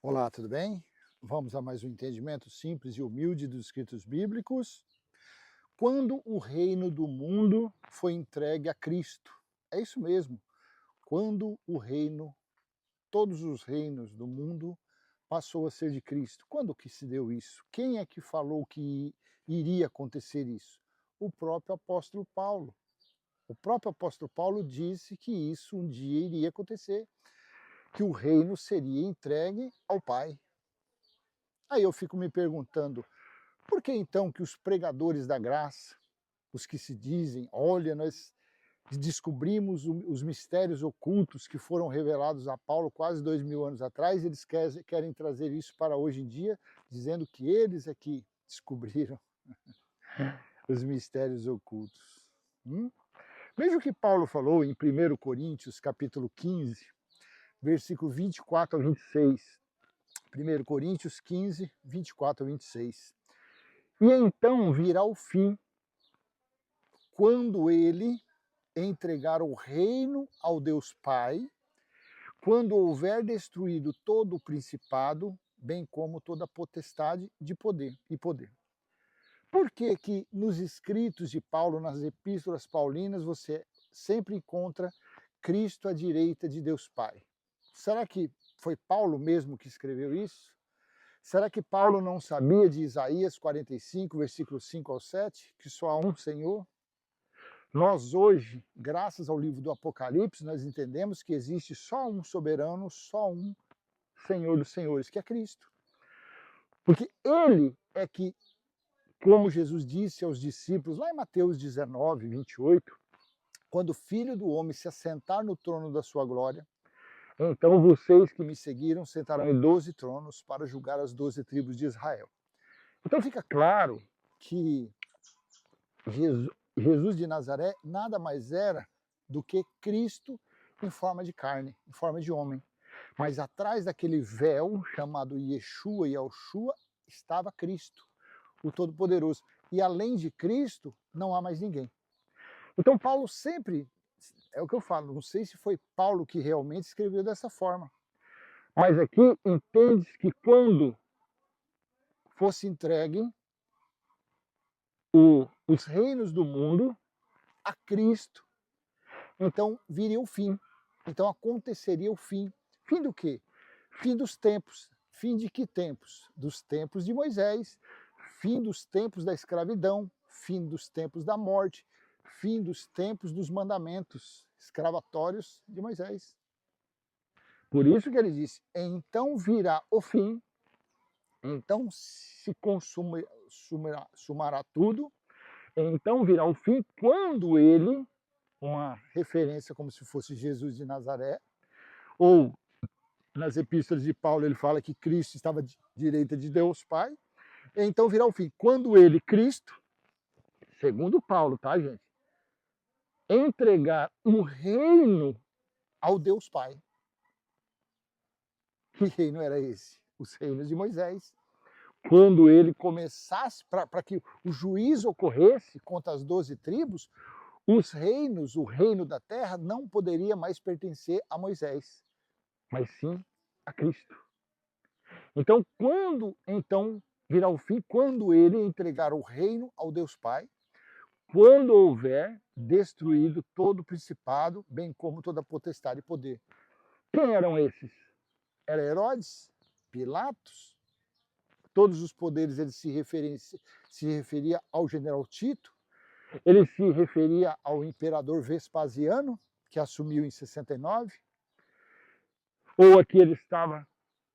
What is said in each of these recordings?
Olá, tudo bem? Vamos a mais um entendimento simples e humilde dos escritos bíblicos. Quando o reino do mundo foi entregue a Cristo. É isso mesmo. Quando o reino, todos os reinos do mundo passou a ser de Cristo. Quando que se deu isso? Quem é que falou que iria acontecer isso? O próprio apóstolo Paulo. O próprio apóstolo Paulo disse que isso um dia iria acontecer, que o reino seria entregue ao Pai. Aí eu fico me perguntando, por que então que os pregadores da graça, os que se dizem, olha, nós descobrimos os mistérios ocultos que foram revelados a Paulo quase 2000 anos atrás, eles querem trazer isso para hoje em dia, dizendo que eles é que descobriram os mistérios ocultos. Veja o que Paulo falou em 1 Coríntios, capítulo 15, versículo 24 a 26. 1 Coríntios 15, 24 a 26. E então virá o fim, quando ele entregar o reino ao Deus Pai, quando houver destruído todo o principado, bem como toda a potestade de poder e poder. Por que que nos escritos de Paulo, nas epístolas paulinas, você sempre encontra Cristo à direita de Deus Pai? Será que foi Paulo mesmo que escreveu isso? Será que Paulo não sabia de Isaías 45, versículos 5 ao 7, que só há um Senhor? Nós hoje, graças ao livro do Apocalipse, nós entendemos que existe só um soberano, só um Senhor dos senhores, que é Cristo. Porque ele é que, como Jesus disse aos discípulos, lá em Mateus 19, 28, quando o Filho do Homem se assentar no trono da sua glória, então vocês que me seguiram sentarão em 12 tronos para julgar as 12 tribos de Israel. Então fica claro que Jesus de Nazaré nada mais era do que Cristo em forma de carne, em forma de homem. Mas atrás daquele véu chamado Yeshua e Yahushua estava Cristo, o Todo-Poderoso. E além de Cristo, não há mais ninguém. Então Paulo sempre, é o que eu falo, não sei se foi Paulo que realmente escreveu dessa forma. Mas aqui entende-se que quando fosse entregue os reinos do mundo a Cristo, então viria o fim. Então aconteceria o fim. Fim do quê? Fim dos tempos. Fim de que tempos? Dos tempos de Moisés, fim dos tempos da escravidão, fim dos tempos da morte, fim dos tempos dos mandamentos escravatórios de Moisés. Por isso que ele disse, então virá o fim, então se sumará tudo, então virá o fim quando ele, uma referência como se fosse Jesus de Nazaré, ou nas epístolas de Paulo ele fala que Cristo estava à direita de Deus Pai, então virá o fim. Quando ele, Cristo, segundo Paulo, tá, gente? Entregar um reino ao Deus Pai. Que reino era esse? Os reinos de Moisés. Quando ele começasse, para que o juízo ocorresse contra as 12 tribos, os reinos, o reino da terra, não poderia mais pertencer a Moisés, mas sim a Cristo. Então, quando virá o fim, quando ele entregar o reino ao Deus Pai, quando houver destruído todo o principado, bem como toda a potestade e poder. Quem eram esses? Era Herodes, Pilatos, todos os poderes ele se referia ao general Tito, ele se referia ao imperador Vespasiano, que assumiu em 69, ou aqui ele estava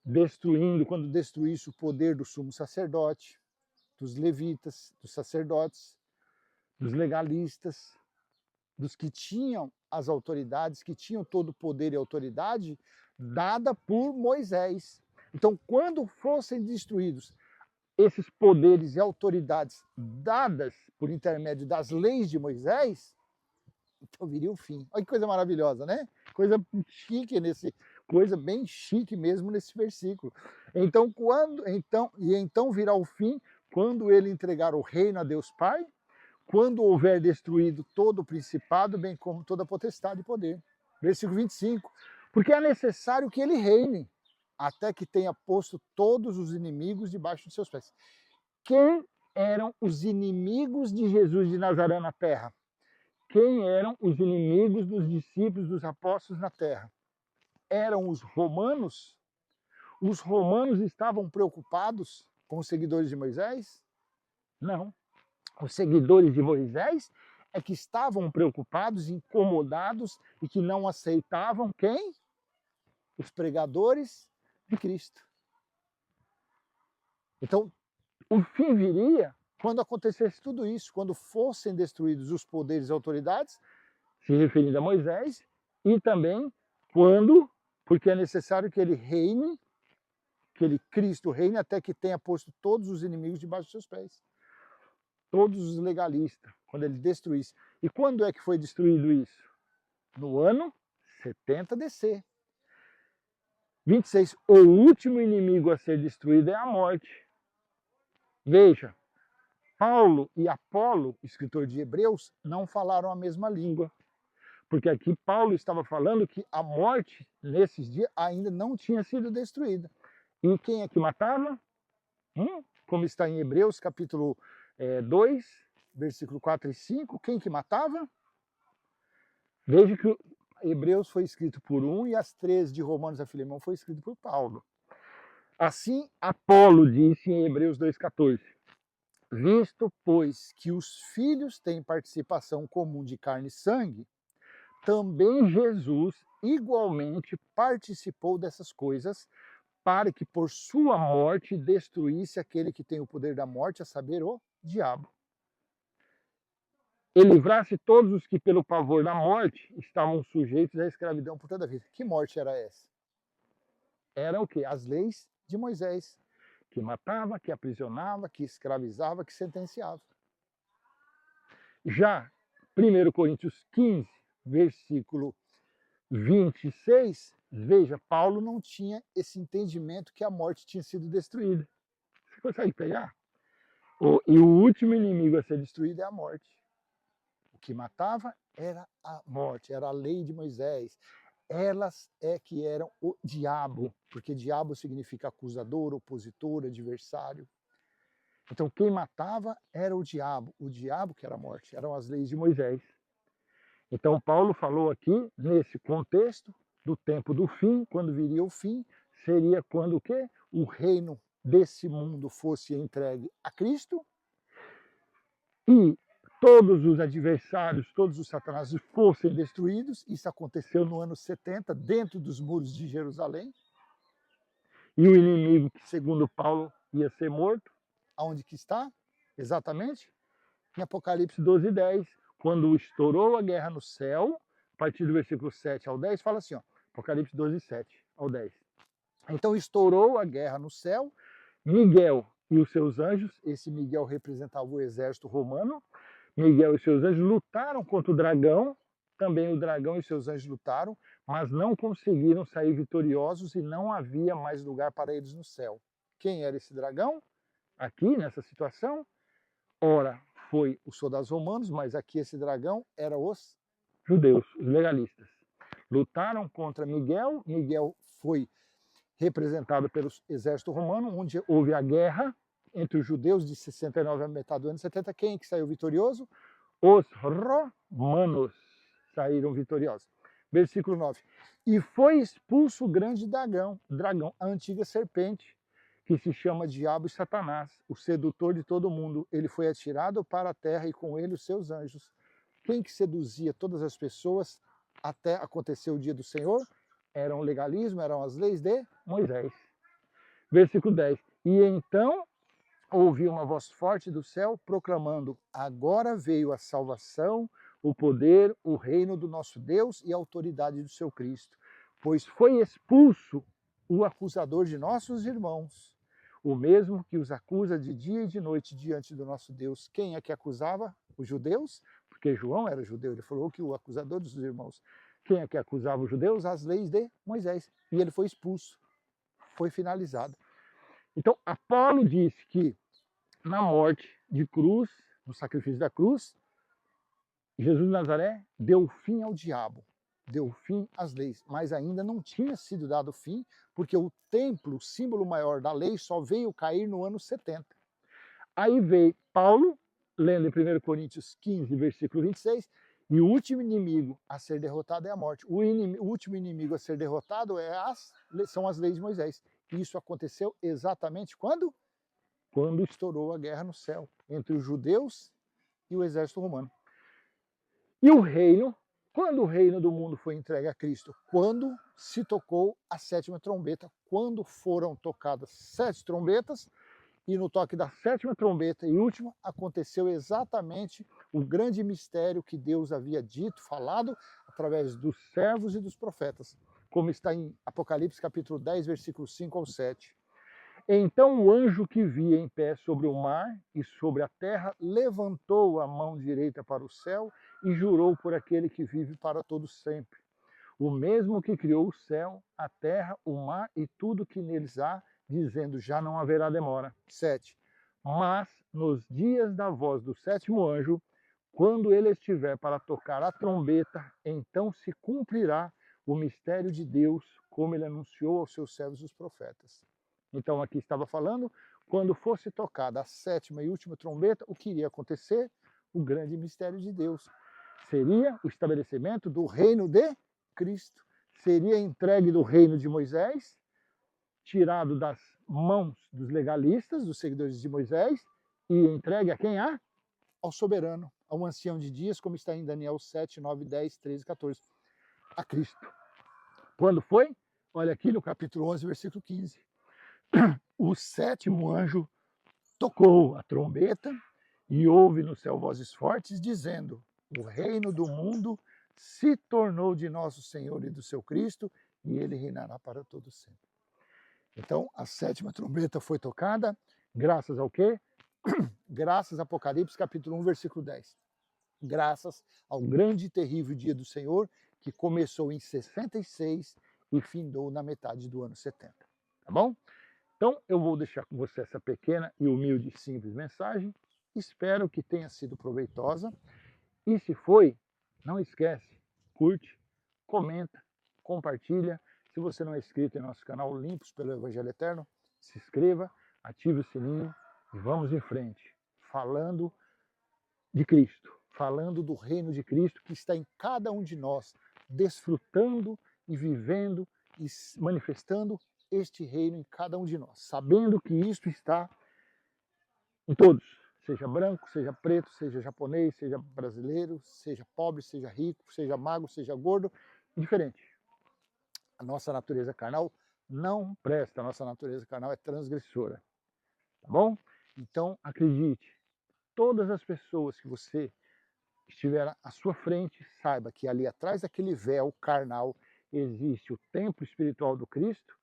destruindo, quando destruísse o poder do sumo sacerdote, dos levitas, dos sacerdotes, dos legalistas, dos que tinham as autoridades, que tinham todo o poder e autoridade dada por Moisés. Então, quando fossem destruídos esses poderes e autoridades dadas por intermédio das leis de Moisés, então viria o fim. Olha que coisa maravilhosa, né? Coisa chique coisa bem chique mesmo nesse versículo. Então virá o fim quando ele entregar o reino a Deus Pai, quando houver destruído todo o principado, bem como toda a potestade e poder. Versículo 25. Porque é necessário que ele reine até que tenha posto todos os inimigos debaixo de seus pés. Quem eram os inimigos de Jesus de Nazaré na terra? Quem eram os inimigos dos discípulos, dos apóstolos na terra? Eram os romanos? Os romanos estavam preocupados com os seguidores de Moisés? Não. Os seguidores de Moisés é que estavam preocupados, incomodados e que não aceitavam quem? Os pregadores de Cristo. Então, o fim viria quando acontecesse tudo isso, quando fossem destruídos os poderes e autoridades, se referindo a Moisés, e também quando, porque é necessário que ele reine, que ele, Cristo, reine até que tenha posto todos os inimigos debaixo dos seus pés. Todos os legalistas, quando ele destruísse. E quando é que foi destruído isso? No ano 70 DC. 26. O último inimigo a ser destruído é a morte. Veja, Paulo e Apolo, escritor de Hebreus, não falaram a mesma língua. Porque aqui Paulo estava falando que a morte, nesses dias, ainda não tinha sido destruída. E quem é que matava? Como está em Hebreus, capítulo 2, versículo 4 e 5, quem que matava? Veja que Hebreus foi escrito por um e as 13 de Romanos a Filemão foi escrito por Paulo. Assim, Apolo disse em Hebreus 2,14, visto, pois, que os filhos têm participação comum de carne e sangue, também Jesus igualmente participou dessas coisas, para que por sua morte destruísse aquele que tem o poder da morte, a saber, o diabo. E livrasse todos os que pelo pavor da morte estavam sujeitos à escravidão por toda a vida. Que morte era essa? Era o quê? As leis de Moisés, que matava, que aprisionava, que escravizava, que sentenciava. Já 1 Coríntios 15, versículo 26, veja, Paulo não tinha esse entendimento que a morte tinha sido destruída. Você consegue pegar? E o último inimigo a ser destruído é a morte. O que matava era a morte, era a lei de Moisés. Elas é que eram o diabo, porque diabo significa acusador, opositor, adversário. Então quem matava era o diabo que era a morte, eram as leis de Moisés. Então Paulo falou aqui, nesse contexto, do tempo do fim, quando viria o fim, seria quando o quê? O reino desse mundo fosse entregue a Cristo e todos os adversários, todos os satanás fossem destruídos. Isso aconteceu no ano 70, dentro dos muros de Jerusalém. E o inimigo, que segundo Paulo ia ser morto, aonde que está? Exatamente em Apocalipse 12:10, quando estourou a guerra no céu, a partir do versículo 7 ao 10, fala assim, ó, Apocalipse 12:7 ao 10. Então estourou a guerra no céu, Miguel e os seus anjos, esse Miguel representava o exército romano, Miguel e seus anjos lutaram contra o dragão, também o dragão e seus anjos lutaram, mas não conseguiram sair vitoriosos e não havia mais lugar para eles no céu. Quem era esse dragão? Aqui, nessa situação, ora, foi os soldados romanos, mas aqui esse dragão era os judeus, os legalistas. Lutaram contra Miguel, Miguel foi representado pelo exército romano, onde houve a guerra entre os judeus de 69 a metade do ano 70. Quem que saiu vitorioso? Os romanos saíram vitoriosos. Versículo 9. E foi expulso o grande dragão, a antiga serpente, que se chama Diabo e Satanás, o sedutor de todo mundo. Ele foi atirado para a terra e com ele os seus anjos. Quem que seduzia todas as pessoas até acontecer o dia do Senhor? Era o legalismo, eram as leis de Moisés. Versículo 10. E então ouvi uma voz forte do céu proclamando: agora veio a salvação, o poder, o reino do nosso Deus e a autoridade do seu Cristo, pois foi expulso o acusador de nossos irmãos, o mesmo que os acusa de dia e de noite diante do nosso Deus. Quem é que acusava? Os judeus? Porque João era judeu, ele falou que o acusador dos irmãos. Quem é que acusava os judeus? As leis de Moisés. E ele foi expulso, foi finalizado. Então, Apolo disse que na morte de cruz, no sacrifício da cruz, Jesus de Nazaré deu fim ao diabo. deu fim às leis, mas ainda não tinha sido dado fim, porque o templo, o símbolo maior da lei, só veio cair no ano 70. Aí veio Paulo, lendo em 1 Coríntios 15, versículo 26, e o último inimigo a ser derrotado é a morte. O último inimigo a ser derrotado são as leis de Moisés. E isso aconteceu exatamente quando? Quando estourou a guerra no céu, entre os judeus e o exército romano. E o reino, quando o reino do mundo foi entregue a Cristo? Quando se tocou a 7ª trombeta, quando foram tocadas 7 trombetas, e no toque da 7ª trombeta e última, aconteceu exatamente o grande mistério que Deus havia dito, falado, através dos servos e dos profetas, como está em Apocalipse capítulo 10, versículos 5 ao 7. Então o anjo que via em pé sobre o mar e sobre a terra levantou a mão direita para o céu e jurou por aquele que vive para todo sempre. O mesmo que criou o céu, a terra, o mar e tudo que neles há, dizendo, já não haverá demora. 7. Mas nos dias da voz do 7º anjo, quando ele estiver para tocar a trombeta, então se cumprirá o mistério de Deus, como ele anunciou aos seus servos os profetas. Então aqui estava falando, quando fosse tocada a 7ª e última trombeta, o que iria acontecer? O grande mistério de Deus. Seria o estabelecimento do reino de Cristo. Seria entregue do reino de Moisés, tirado das mãos dos legalistas, dos seguidores de Moisés, e entregue a quem? Ao soberano, ao ancião de dias, como está em Daniel 7, 9, 10, 13, 14. A Cristo. Quando foi? Olha aqui no capítulo 11, versículo 15. O 7º anjo tocou a trombeta e houve no céu vozes fortes dizendo: o reino do mundo se tornou de nosso Senhor e do seu Cristo, e ele reinará para todo sempre. Então, a 7ª trombeta foi tocada, graças ao quê? Graças a Apocalipse capítulo 1, versículo 10. Graças ao grande e terrível dia do Senhor, que começou em 66 e findou na metade do ano 70. Tá bom? Então, eu vou deixar com você essa pequena e humilde e simples mensagem. Espero que tenha sido proveitosa. E se foi, não esquece, curte, comenta, compartilha. Se você não é inscrito em nosso canal Limpos pelo Evangelho Eterno, se inscreva, ative o sininho e vamos em frente, falando de Cristo, falando do reino de Cristo que está em cada um de nós, desfrutando e vivendo e manifestando este reino em cada um de nós, sabendo que isto está em todos, seja branco, seja preto, seja japonês, seja brasileiro, seja pobre, seja rico, seja magro, seja gordo, indiferente. A nossa natureza carnal não presta, a nossa natureza carnal é transgressora, tá bom? Então, acredite, todas as pessoas que você estiver à sua frente, saiba que ali atrás daquele véu carnal existe o templo espiritual do Cristo,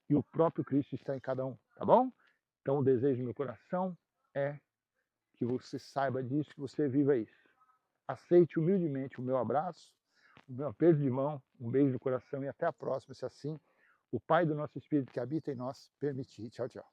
e o próprio Cristo está em cada um, tá bom? Então o desejo do meu coração é que você saiba disso, que você viva isso. Aceite humildemente o meu abraço, o meu aperto de mão, um beijo no coração e até a próxima, se assim o Pai do nosso Espírito que habita em nós permitir. Tchau, tchau.